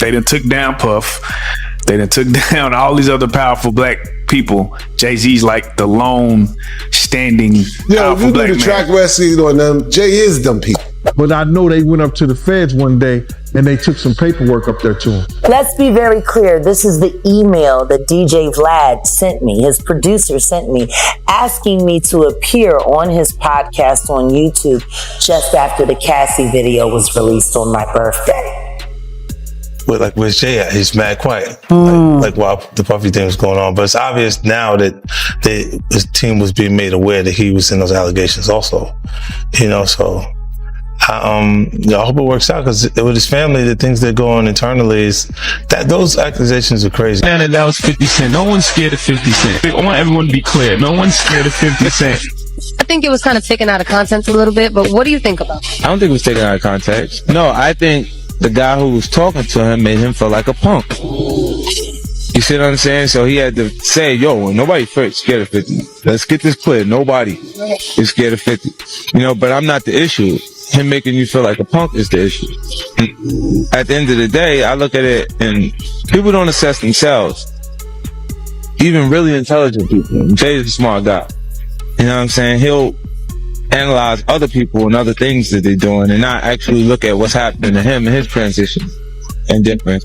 They done took down Puff. They done took down all these other powerful black people. Jay-Z's like the lone standing powerful black man. You do the track wrestling on them. Jay is them people. But I know they went up to the feds one day and they took some paperwork up there to him. Let's be very clear. This is the email that DJ Vlad sent me, his producer sent me, asking me to appear on his podcast on YouTube just after the Cassie video was released on my birthday. But like, where's Jay at? He's mad quiet. Like while the Puffy thing was going on. But it's obvious now that his team was being made aware that he was in those allegations also. You know, so I hope it works out, because with his family, the things that go on internally is that those accusations are crazy. Man, that was 50 Cent. No one's scared of 50 Cent. I want everyone to be clear. No one's scared of 50 Cent. I think it was kind of taken out of context a little bit, but what do you think about it? I don't think it was taken out of context. No, I think the guy who was talking to him made him feel like a punk. You see what I'm saying? So he had to say, yo, nobody scared of 50. Let's get this clear. Nobody is scared of 50. You know, but I'm not the issue. Him making you feel like a punk is the issue. And at the end of the day, I look at it and people don't assess themselves. Even really intelligent people. Jay's a smart guy. You know what I'm saying? He'll analyze other people and other things that they're doing and not actually look at what's happening to him and his transition and difference.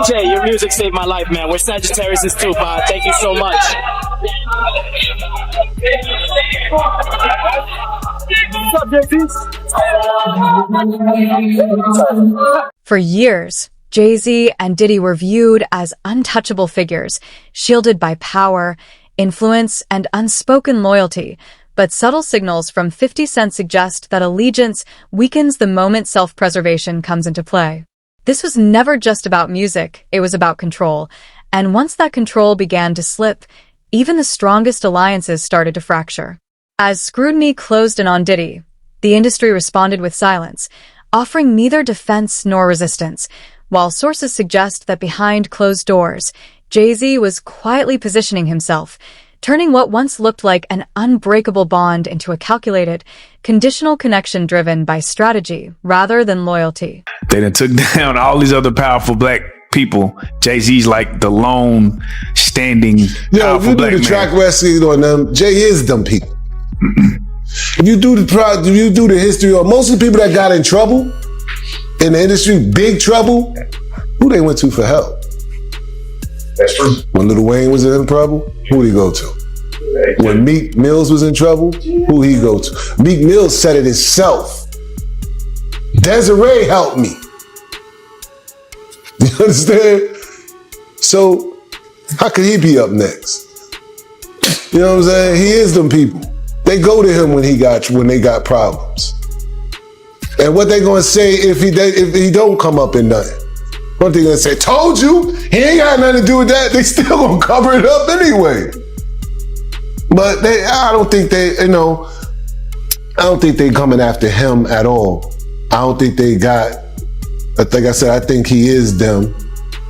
Jay, your music saved my life, man. We're Sagittarius too, Bob. Thank you so much. For years, Jay-Z and Diddy were viewed as untouchable figures, shielded by power, influence, and unspoken loyalty. But subtle signals from 50 Cent suggest that allegiance weakens the moment self-preservation comes into play. This was never just about music, it was about control. And once that control began to slip, even the strongest alliances started to fracture. As scrutiny closed in on Diddy, the industry responded with silence, offering neither defense nor resistance, while sources suggest that behind closed doors, Jay-Z was quietly positioning himself, turning what once looked like an unbreakable bond into a calculated, conditional connection driven by strategy rather than loyalty. They done took down all these other powerful black people. Jay-Z's like the lone standing powerful black man. You do the track wrestling on them. Jay is them people. If you do the history of most of the people that got in trouble in the industry, big trouble, who they went to for help? That's true. When Lil Wayne was in trouble, who did he go to? When Meek Mills was in trouble, who he go to? Meek Mills said it himself. Desiree helped me. You understand? So how could he be up next? You know what I'm saying? He is them people. They go to him when they got problems. And what they gonna say if he don't come up in nothing? What they gonna say? Told you, he ain't got nothing to do with that. They still gonna cover it up anyway. But I don't think they coming after him at all. I don't think they got, like I said, I think he is them.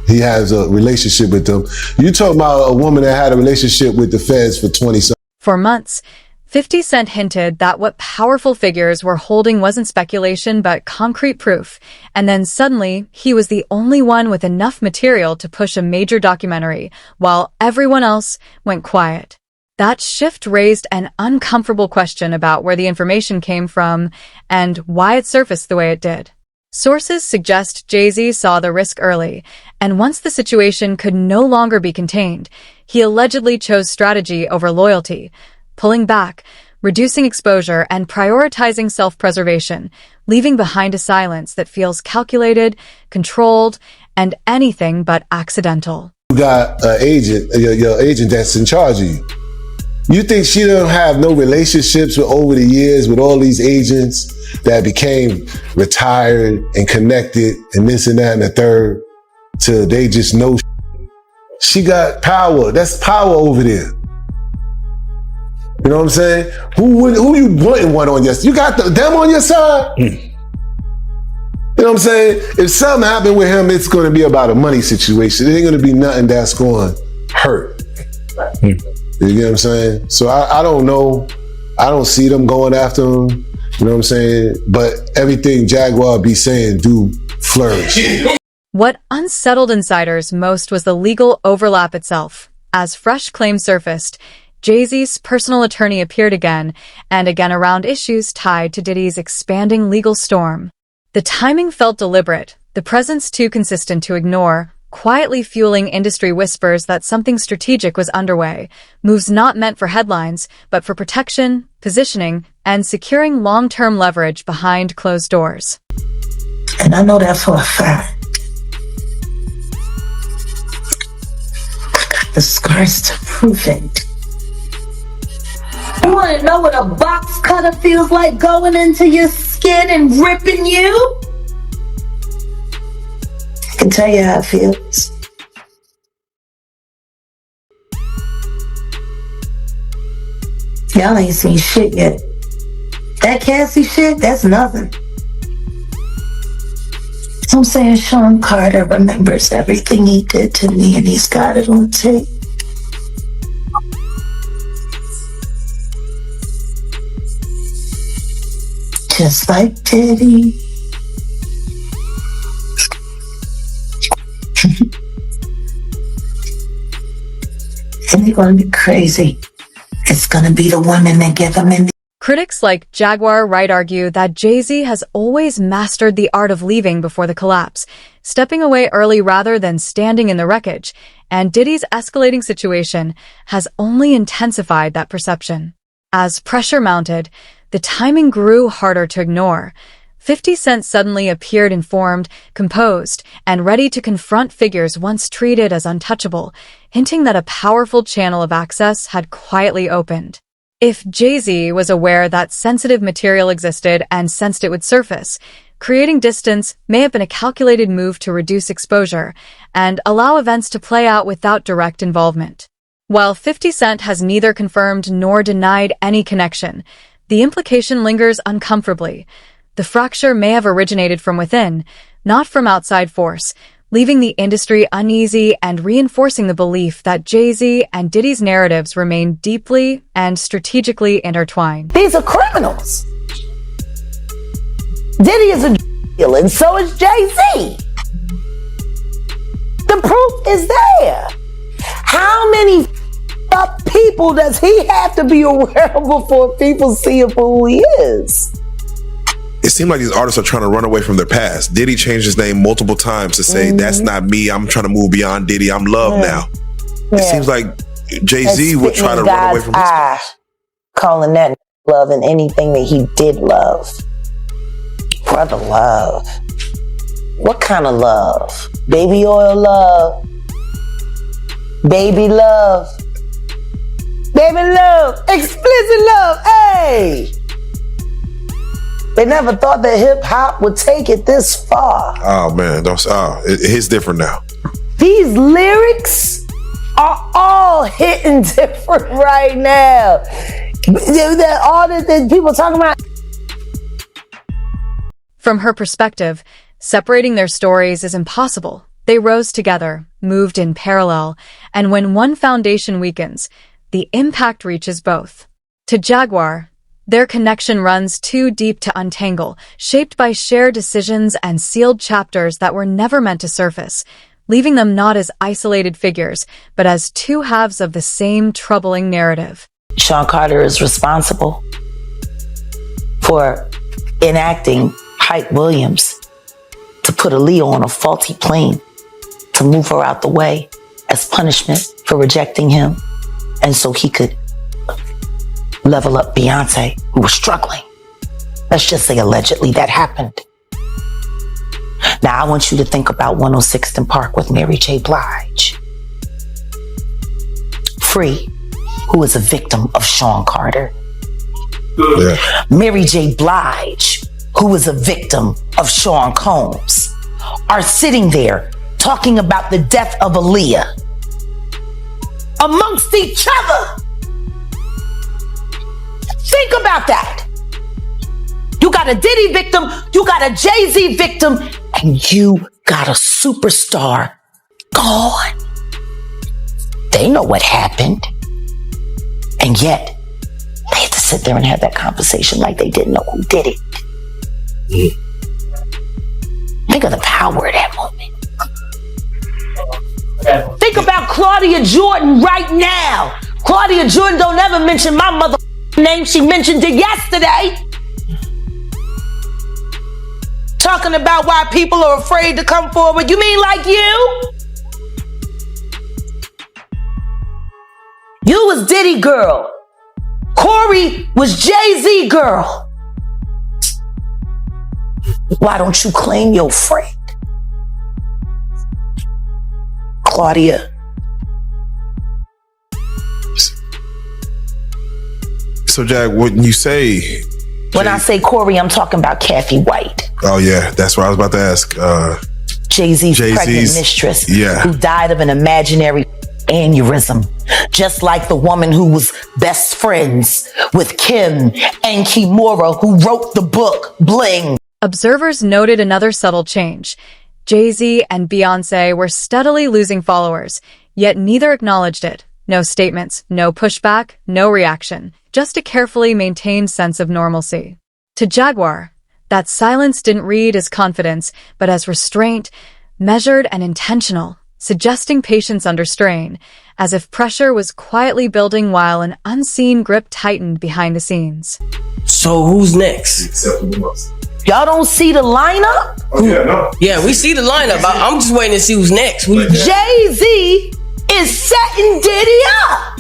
He has a relationship with them. You talking about a woman that had a relationship with the feds for 20-something. For months, 50 Cent hinted that what powerful figures were holding wasn't speculation but concrete proof, and then suddenly he was the only one with enough material to push a major documentary, while everyone else went quiet. That shift raised an uncomfortable question about where the information came from and why it surfaced the way it did. Sources suggest Jay-Z saw the risk early, and once the situation could no longer be contained, he allegedly chose strategy over loyalty, pulling back, reducing exposure, and prioritizing self-preservation, leaving behind a silence that feels calculated, controlled, and anything but accidental. You got an agent, your agent that's in charge of you. You think she don't have no relationships with over the years with all these agents that became retired and connected and this and that and the third till they just know she got power. That's power over there. You know what I'm saying? Who you wanting one on your side? You got them on your side? You know what I'm saying? If something happened with him, it's going to be about a money situation. It ain't going to be nothing that's going to hurt. You get what I'm saying? So I don't know. I don't see them going after him. You know what I'm saying? But everything Jaguar be saying do flourish. What unsettled insiders most was the legal overlap itself. As fresh claims surfaced, Jay-Z's personal attorney appeared again and again around issues tied to Diddy's expanding legal storm. The timing felt deliberate, the presence too consistent to ignore, quietly fueling industry whispers that something strategic was underway, moves not meant for headlines, but for protection, positioning, and securing long-term leverage behind closed doors. And I know that for a fact. I got the scars to prove it. You want to know what a box cutter feels like going into your skin and ripping you? I can tell you how it feels. Y'all ain't seen shit yet. That Cassie shit, that's nothing. I'm saying Sean Carter remembers everything he did to me and he's got it on tape. Just like Diddy. And they're gonna be crazy. It's gonna be the women that give them in the... Critics like Jaguar Wright argue that Jay-Z has always mastered the art of leaving before the collapse, stepping away early rather than standing in the wreckage, and Diddy's escalating situation has only intensified that perception. As pressure mounted, the timing grew harder to ignore. 50 Cent suddenly appeared informed, composed, and ready to confront figures once treated as untouchable, hinting that a powerful channel of access had quietly opened. If Jay-Z was aware that sensitive material existed and sensed it would surface, creating distance may have been a calculated move to reduce exposure and allow events to play out without direct involvement. While 50 Cent has neither confirmed nor denied any connection, the implication lingers uncomfortably. The fracture may have originated from within, not from outside force, leaving the industry uneasy and reinforcing the belief that Jay-Z and Diddy's narratives remain deeply and strategically intertwined. These are criminals. Diddy is a dealer, and so is Jay-Z. The proof is there. How many people does he have to be aware of before people see him for who he is? It seems like these artists are trying to run away from their past. Diddy changed his name multiple times to say, that's not me. I'm trying to move beyond Diddy. I'm Love now. It seems like Jay-Z would try to run away from his past. Calling that love and anything that he did love. Brother love. What kind of love? Baby oil love. Baby love. Baby love. Explicit love. Hey! They never thought that hip hop would take it this far. Oh man, it's different now. These lyrics are all hitting different right now. All that people talking about. From her perspective, separating their stories is impossible. They rose together, moved in parallel, and when one foundation weakens, the impact reaches both. To Jaguar, their connection runs too deep to untangle, shaped by shared decisions and sealed chapters that were never meant to surface, leaving them not as isolated figures, but as two halves of the same troubling narrative. Sean Carter is responsible for enacting Hype Williams to put Aaliyah on a faulty plane, to move her out the way as punishment for rejecting him, and so he could level up Beyonce, who was struggling. Let's just say allegedly that happened. Now I want you to think about 106th and Park with Mary J. Blige. Free, who is a victim of Sean Carter. Yeah. Mary J. Blige, who is a victim of Sean Combs, are sitting there talking about the death of Aaliyah amongst each other. Think about that. You got a Diddy victim, you got a Jay-Z victim, and you got a superstar gone. They know what happened. And yet, they had to sit there and have that conversation like they didn't know who did it. Think of the power of that moment. Think about Claudia Jordan right now. Claudia Jordan don't ever mention my mother name. She mentioned it yesterday. Talking about why people are afraid to come forward. You mean like you? You was Diddy girl. Corey was Jay-Z girl. Why don't you claim your friend? Claudia. So, Jack, when you say... When I say Corey, I'm talking about Kathy White. Oh, yeah. That's what I was about to ask. Jay-Z's pregnant mistress who died of an imaginary aneurysm. Just like the woman who was best friends with Kim and Kimura, who wrote the book Bling. Observers noted another subtle change. Jay-Z and Beyoncé were steadily losing followers, yet neither acknowledged it. No statements, no pushback, no reaction. Just a carefully maintained sense of normalcy. To Jaguar, that silence didn't read as confidence, but as restraint, measured and intentional, suggesting patience under strain, as if pressure was quietly building while an unseen grip tightened behind the scenes. So who's next? Y'all don't see the lineup? Oh, yeah, no. Yeah, we see the lineup. I'm just waiting to see who's next. Jay-Z is setting Diddy up.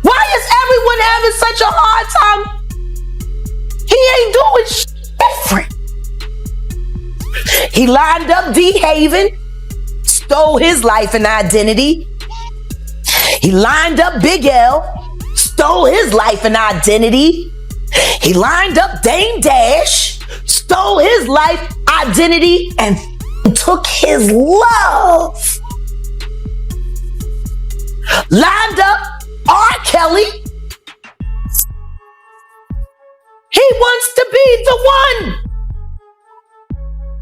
Why is everyone having such a hard time? He ain't doing different. He lined up D. Haven, stole his life and identity. He lined up Big L, stole his life and identity. He lined up Dame Dash, stole his life, identity, and took his love. Lined up R. Kelly. He wants to be the one.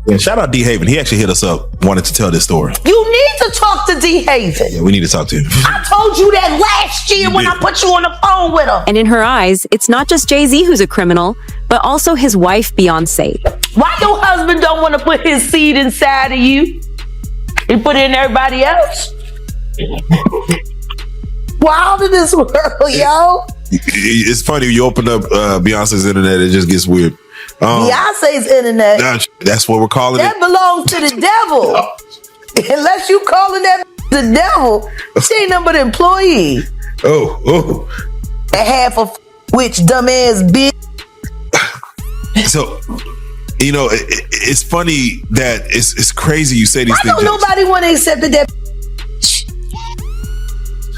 Yeah, shout out D. Haven. He actually hit us up, wanted to tell this story. You need to talk to D. Haven. Yeah, we need to talk to him. I told you that last year when I put you on the phone with him. And in her eyes, it's not just Jay-Z who's a criminal, but also his wife, Beyoncé. Why your husband don't want to put his seed inside of you? He put it in everybody else? Wild in this world, yo. It's funny, you open up Beyonce's internet, it just gets weird. Beyonce's internet. That's what we're calling that it. That belongs to the devil. Unless you calling that the devil, she ain't nothing but an employee. Oh. And half of which dumbass bitch. So, you know, it's funny that it's crazy you say these things. Why don't nobody want to accept that?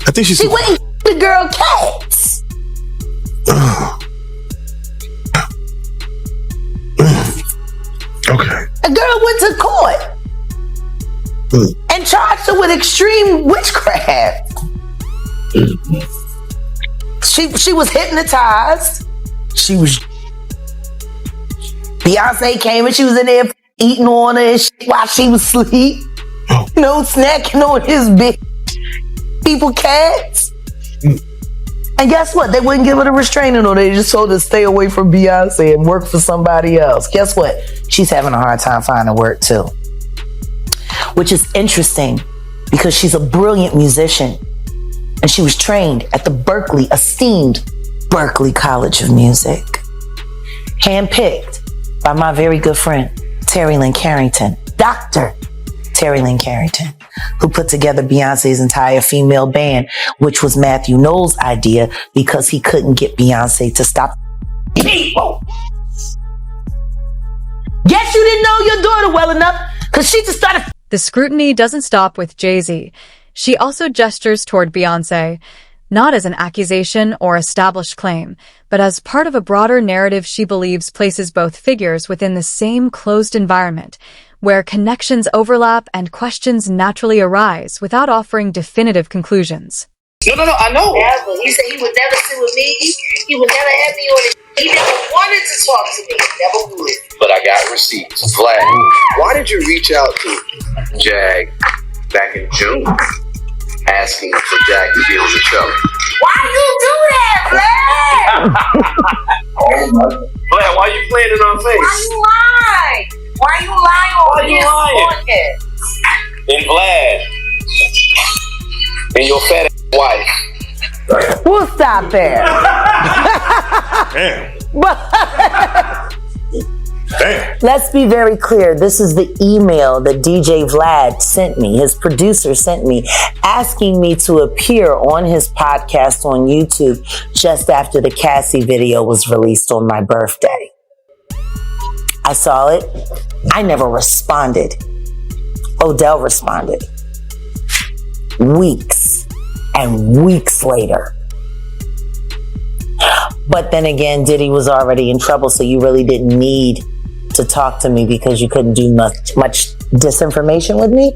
I think she went the girl cats. Okay. A girl went to court and charged her with extreme witchcraft. She was hypnotized. Beyonce came and she was in there eating on her and shit while she was asleep. You know, snacking on his big people cats. And guess what? They wouldn't give her the restraining order. They just told her to stay away from Beyonce and work for somebody else. Guess what? She's having a hard time finding work too. Which is interesting because she's a brilliant musician. And she was trained at the esteemed Berklee College of Music. Handpicked by my very good friend, Terry Lynn Carrington. Dr. Terry Lynn Carrington, who put together Beyonce's entire female band, which was Matthew Knowles' idea because he couldn't get Beyonce to stop people. Guess you didn't know your daughter well enough because she just started. The scrutiny doesn't stop with Jay-Z. She also gestures toward Beyoncé, not as an accusation or established claim, but as part of a broader narrative she believes places both figures within the same closed environment, where connections overlap and questions naturally arise without offering definitive conclusions. No, I know. Yeah, but he said he would never sit with me. He would never have me on his He never wanted to talk to me. Never would. But I got receipts. Vlad, why did you reach out to Jag back in June asking for Jag to be on the show? Why you do that, Vlad? Vlad, why you playing in our face? Why you lying? Why you lying on his podcast? And Vlad, and your fat wife. We'll stop there. Damn. Damn. Let's be very clear. This is the email that DJ Vlad sent me, his producer sent me, asking me to appear on his podcast on YouTube just after the Cassie video was released on my birthday. I saw it. I never responded. Odell responded. Weeks and weeks later. But then again, Diddy was already in trouble, so you really didn't need to talk to me because you couldn't do much disinformation with me.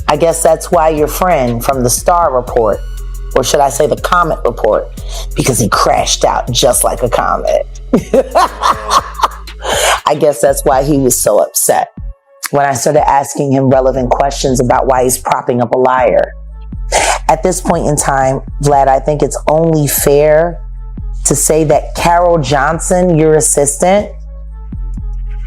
I guess that's why your friend from the Star Report, or should I say the Comet Report, because he crashed out just like a comet. I guess that's why he was so upset when I started asking him relevant questions about why he's propping up a liar. At this point in time, Vlad, I think it's only fair to say that Carol Johnson, your assistant,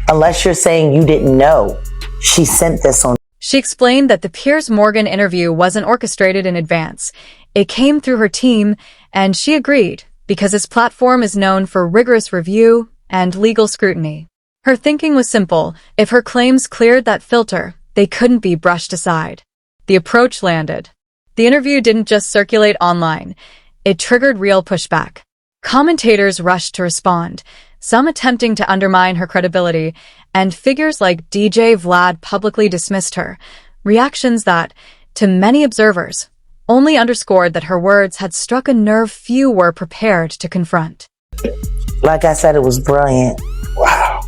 unless you're saying you didn't know, she sent this on. She explained that the Piers Morgan interview wasn't orchestrated in advance. It came through her team, and she agreed because his platform is known for rigorous review and legal scrutiny. Her thinking was simple. If her claims cleared that filter, they couldn't be brushed aside. The approach landed. The interview didn't just circulate online. It triggered real pushback. Commentators rushed to respond, some attempting to undermine her credibility, and figures like DJ Vlad publicly dismissed her, reactions that, to many observers, only underscored that her words had struck a nerve few were prepared to confront. Like I said, it was brilliant. Wow.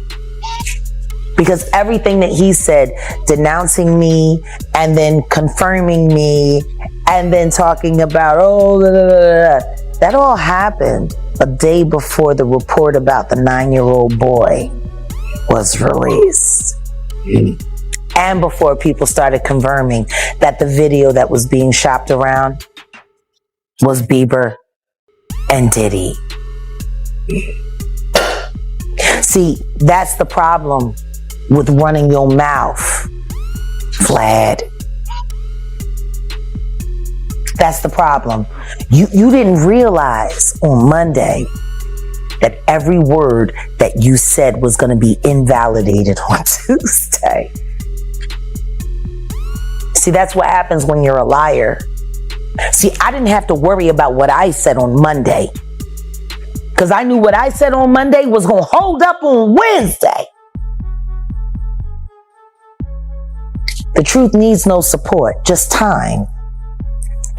Because everything that he said, denouncing me and then confirming me and then talking about, that all happened a day before the report about the 9-year-old boy was released. And before people started confirming that the video that was being shopped around was Bieber and Diddy. See, that's the problem with running your mouth, Vlad. That's the problem. You didn't realize on Monday that every word that you said was going to be invalidated on Tuesday. See, that's what happens when you're a liar. See, I didn't have to worry about what I said on Monday because I knew what I said on Monday was going to hold up on Wednesday. The truth needs no support, just time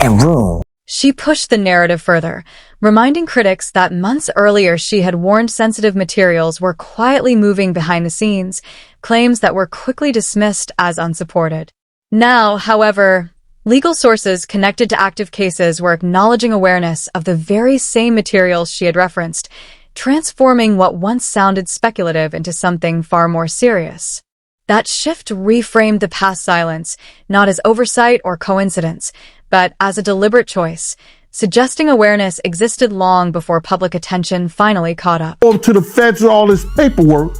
and room. She pushed the narrative further, reminding critics that months earlier she had warned sensitive materials were quietly moving behind the scenes, claims that were quickly dismissed as unsupported. Now, however, legal sources connected to active cases were acknowledging awareness of the very same materials she had referenced, transforming what once sounded speculative into something far more serious. That shift reframed the past silence, not as oversight or coincidence, but as a deliberate choice, suggesting awareness existed long before public attention finally caught up. Over to the feds with all this paperwork,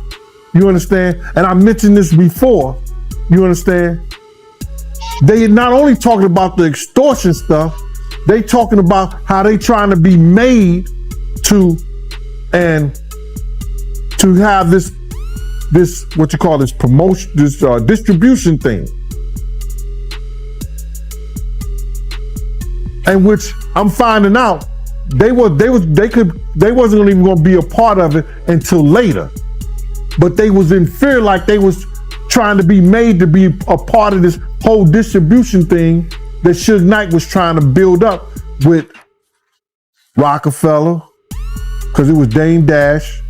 you understand? And I mentioned this before, you understand? They not only talking about the extortion stuff, they talking about how they trying to be made to have this what you call this promotion, this distribution thing, and which I'm finding out they wasn't even going to be a part of it until later, but they was in fear, like they was trying to be made to be a part of this whole distribution thing that Suge Knight was trying to build up with Rockefeller, because it was Dame Dash,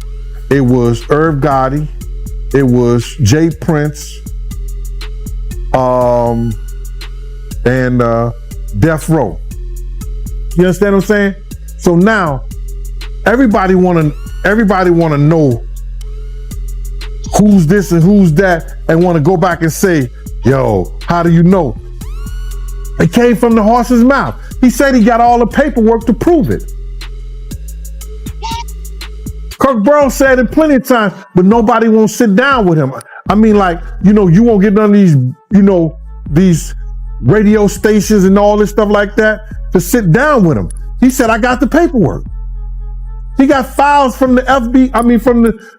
it was Irv Gotti, it was Jay Prince, and Death Row. You understand what I'm saying? So now, everybody wanna know who's this and who's that, and want to go back and say, yo, how do you know? It came from the horse's mouth. He said he got all the paperwork to prove it. Kirk Burrow said it plenty of times, but nobody won't sit down with him. I mean, like, you won't get none of these, these radio stations and all this stuff like that to sit down with him. He said, I got the paperwork. He got files from the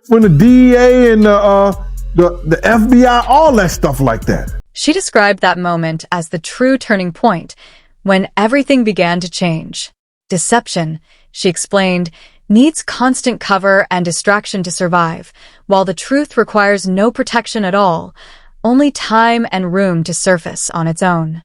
from the DEA and the FBI, all that stuff like that. She described that moment as the true turning point, when everything began to change. Deception, she explained, needs constant cover and distraction to survive, while the truth requires no protection at all, only time and room to surface on its own.